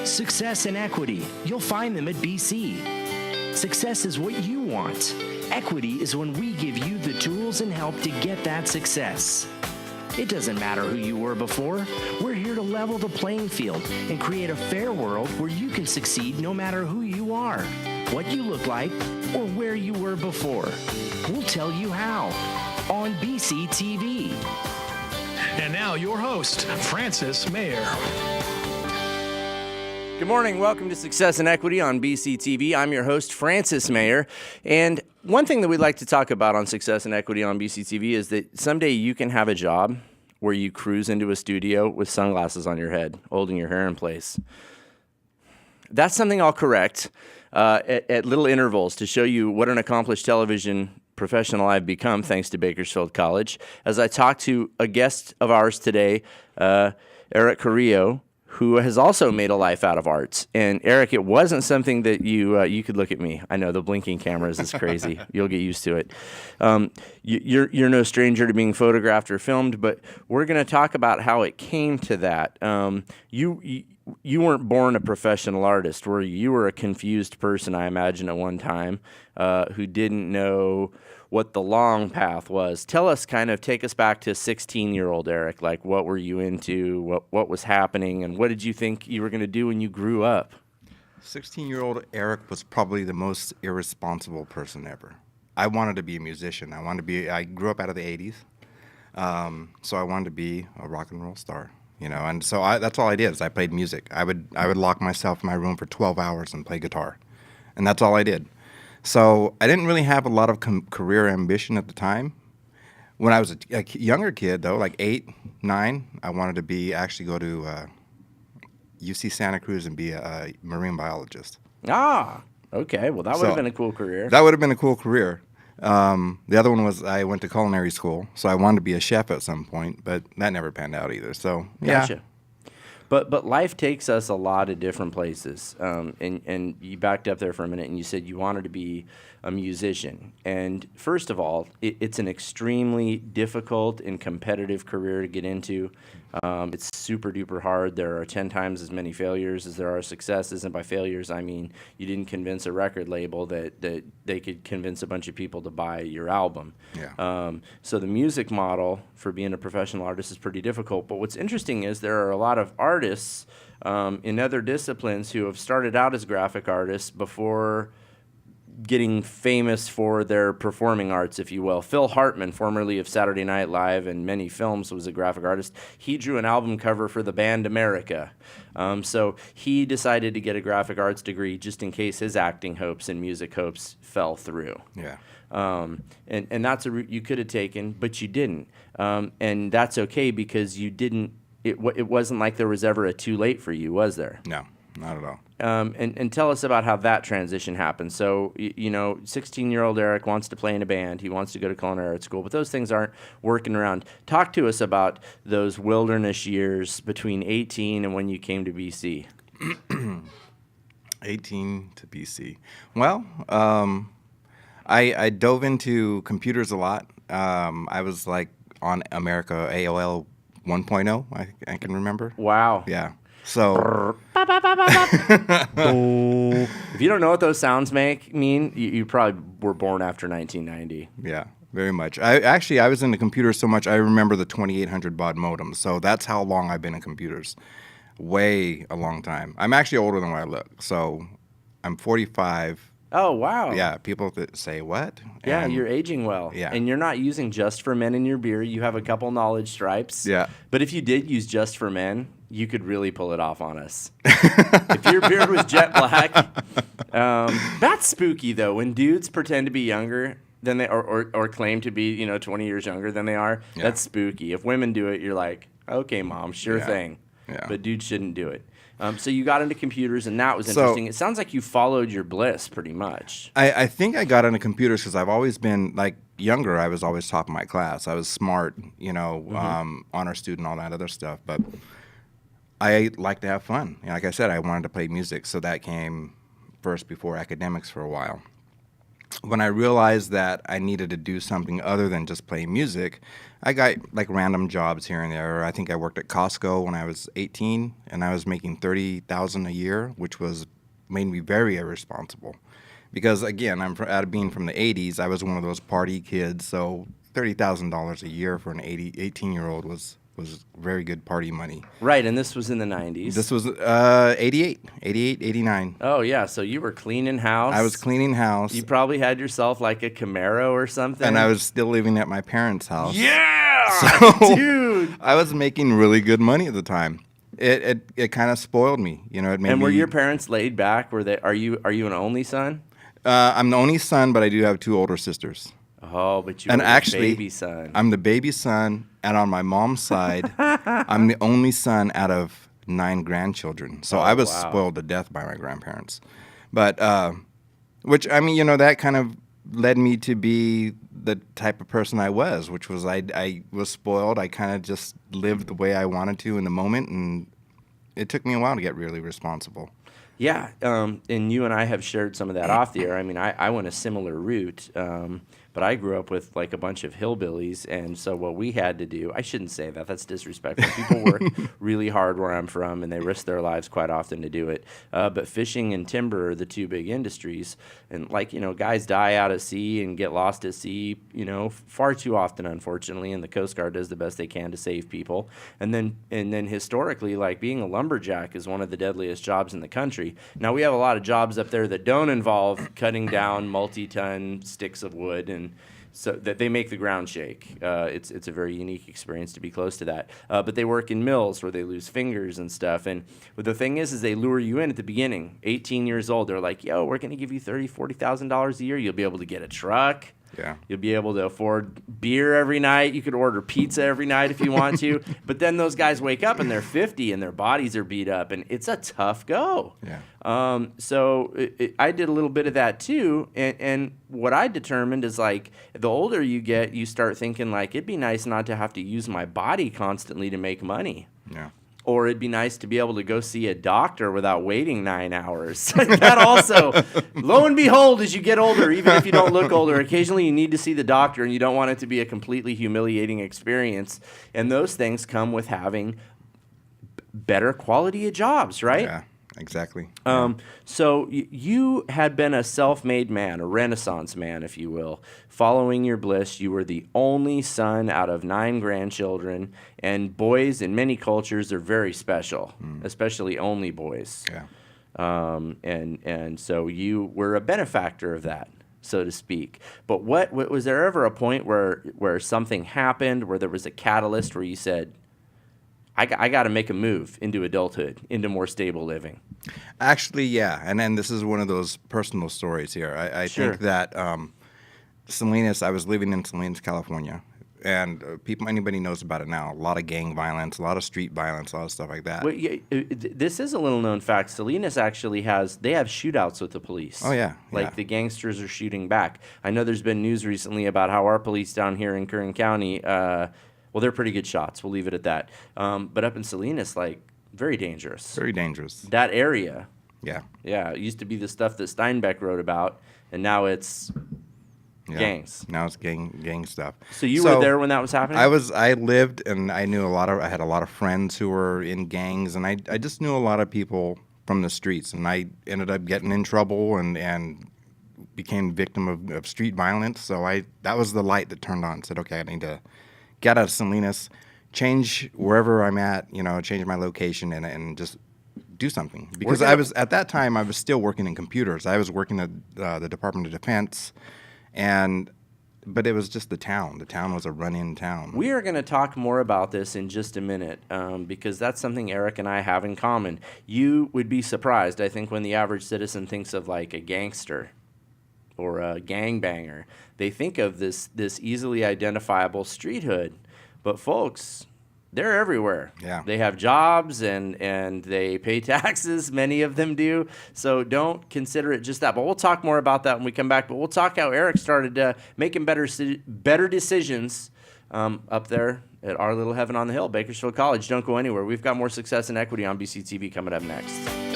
Success and equity. You'll find them at BC. Success is what you want. Equity is when we give you the tools and help to get that success. It doesn't matter who you were before. We're here to level the playing field and create a fair world where you can succeed no matter who you are, what you look like, or where you were before. We'll tell you how on BC TV. And now your host, Francis Mayer. Good morning. Welcome to Success and Equity on BC TV. I'm your host, Francis Mayer. And one thing that we'd like to talk about on Success and Equity on BC TV is that someday you can have a job where you cruise into a studio with sunglasses on your head, holding your hair in place. That's something I'll correct at little intervals to show you what an accomplished television professional I've become thanks to Bakersfield College. As I talk to a guest of ours today, Eric Carrillo, who has also made a life out of arts. And Eric, it wasn't something that you could look at me. I know the blinking cameras is crazy. You'll get used to it. You're no stranger to being photographed or filmed, but we're going to talk about how it came to that. You weren't born a professional artist, were you? You were a confused person, I imagine, at one time, who didn't know what the long path was. Tell us, take us back to 16-year-old Eric. Like, what were you into? What was happening? And what did you think you were going to do when you grew up? 16-year-old Eric was probably the most irresponsible person ever. I wanted to be a musician. I grew up out of the 80s, so I wanted to be a rock and roll star. And so that's all I did is I played music. I would lock myself in my room for 12 hours and play guitar, and that's all I did. So I didn't really have a lot of career ambition at the time. When I was a younger kid, though, like 8, 9, I wanted to go to UC Santa Cruz and be a marine biologist. Ah, okay. Well, that would have been a cool career. That would have been a cool career. The other one was I went to culinary school, so I wanted to be a chef at some point, but that never panned out either. So yeah. Gotcha. But life takes us a lot of different places, and you backed up there for a minute, and you said you wanted to be a musician. And first of all, it's an extremely difficult and competitive career to get into. It's super duper hard. There are 10 times as many failures as there are successes, and by failures I mean you didn't convince a record label that they could convince a bunch of people to buy your album. Yeah. So the music model for being a professional artist is pretty difficult. But what's interesting is there are a lot of artists in other disciplines who have started out as graphic artists before getting famous for their performing arts, if you will. Phil Hartman, formerly of Saturday Night Live and many films, was a graphic artist. He drew an album cover for the band America. So he decided to get a graphic arts degree just in case his acting hopes and music hopes fell through. Yeah. And that's a route you could have taken, but you didn't. And that's okay because you didn't. It wasn't like there was ever a too late for you, was there? No, not at all. And tell us about how that transition happened. So, 16-year-old Eric wants to play in a band. He wants to go to culinary art school, but those things aren't working around. Talk to us about those wilderness years between 18 and when you came to BC. 18 to BC. Well, I dove into computers a lot. I was like on America AOL 1.0, I can remember. Wow. Yeah. So if you don't know what those sounds mean, you probably were born after 1990. Yeah, very much. I was into computers so much I remember the 2800 baud modem. So that's how long I've been in computers. Way a long time. I'm actually older than what I look. So I'm 45. Oh, wow. Yeah, people that say what? Yeah, you're aging well. Yeah. And you're not using Just for Men in your beer. You have a couple knowledge stripes. Yeah. But if you did use Just for Men, you could really pull it off on us. If your beard was jet black, that's spooky, though. When dudes pretend to be younger than they or claim to be, 20 years younger than they are, that's spooky. If women do it, you're like, okay, mom, sure thing. Yeah. But dudes shouldn't do it. So you got into computers, and that was interesting. It sounds like you followed your bliss pretty much. I think I got into computers because I've always been, like, younger. I was always top of my class. I was smart, honor student, all that other stuff. But I like to have fun. Like I said, I wanted to play music, so that came first before academics for a while. when I realized that I needed to do something other than just play music, I got like random jobs here and there. I think I worked at Costco when I was 18, and I was making $30,000 a year, which made me very irresponsible. Because again, out of being from the 80s, I was one of those party kids, so $30,000 a year for an 18-year-old was very good party money. Right, and this was in the 90s. This was 88, 89. Oh, yeah, so you were cleaning house. I was cleaning house. You probably had yourself like a Camaro or something. And I was still living at my parents' house. Yeah! So, dude! I was making really good money at the time. It kind of spoiled me. You know, it made And were me, your parents laid back? Are you an only son? I'm the only son, but I do have 2 older sisters. Oh, but you And were actually, the baby son. I'm the baby son, and on my mom's side, I'm the only son out of 9 grandchildren. So I was spoiled to death by my grandparents. But, which, I mean, you know, that kind of led me to be the type of person I was, which was I was spoiled. I kind of just lived the way I wanted to in the moment, and it took me a while to get really responsible. Yeah, and you and I have shared some of that off the air. I mean, I went a similar route, but I grew up with like a bunch of hillbillies, and so what we had to do, I shouldn't say that, that's disrespectful. People work really hard where I'm from, and they risk their lives quite often to do it. But fishing and timber are the 2 big industries, and like, you know, guys die out at sea and get lost at sea, you know, far too often, unfortunately, and the Coast Guard does the best they can to save people. And then historically, like being a lumberjack is one of the deadliest jobs in the country. Now, we have a lot of jobs up there that don't involve cutting down multi-ton sticks of wood, and so that they make the ground shake. It's a very unique experience to be close to that. But they work in mills where they lose fingers and stuff. And the thing is they lure you in at the beginning. 18 years old, they're like, yo, we're going to give you $30,000, $40,000 a year. You'll be able to get a truck. Yeah. You'll be able to afford beer every night. You could order pizza every night if you want to. But then those guys wake up and they're 50 and their bodies are beat up, and it's a tough go. Yeah. So I did a little bit of that too. And what I determined is like the older you get, you start thinking like it'd be nice not to have to use my body constantly to make money. Yeah. Or it'd be nice to be able to go see a doctor without waiting 9 hours. That also, lo and behold, as you get older, even if you don't look older, occasionally you need to see the doctor, and you don't want it to be a completely humiliating experience. And those things come with having better quality of jobs, right? Yeah, exactly. So you had been a self-made man, a Renaissance man, if you will. Following your bliss, you were the only son out of 9 grandchildren, and boys in many cultures are very special, especially only boys. Yeah. And so you were a benefactor of that, so to speak. But what was there ever a point where something happened, where there was a catalyst where you said, I got to make a move into adulthood, into more stable living? Actually, yeah. And then this is one of those personal stories here. I Sure. think that Salinas, I was living in Salinas, California, and anybody knows about it now. A lot of gang violence, a lot of street violence, a lot of stuff like that. Well, yeah, this is a little known fact. Salinas actually have shootouts with the police. Oh, yeah, Like yeah. the gangsters are shooting back. I know there's been news recently about how our police down here in Kern County, well, they're pretty good shots. We'll leave it at that. But up in Salinas, like, very dangerous. Very dangerous. That area, Yeah. yeah, it used to be the stuff that Steinbeck wrote about, and now it's Yeah. gangs. Now it's gang stuff. So you were there when that was happening? I lived, and I knew I had a lot of friends who were in gangs, and I just knew a lot of people from the streets, and I ended up getting in trouble and became victim of street violence. So that was the light that turned on. Said, okay, I need to get out of Salinas, change wherever I'm at, change my location and just do something. Because at that time I was still working in computers. I was working at the Department of Defense, but it was just the town. The town was a run-in town. We are going to talk more about this in just a minute because that's something Eric and I have in common. You would be surprised, I think, when the average citizen thinks of like a gangster or a gangbanger. They think of this easily identifiable street hood. But folks, they're everywhere. Yeah. They have jobs and they pay taxes. Many of them do. So don't consider it just that. But we'll talk more about that when we come back. But we'll talk how Eric started making better decisions up there at our little heaven on the hill, Bakersfield College. Don't go anywhere. We've got more Success and Equity on BCTV coming up next.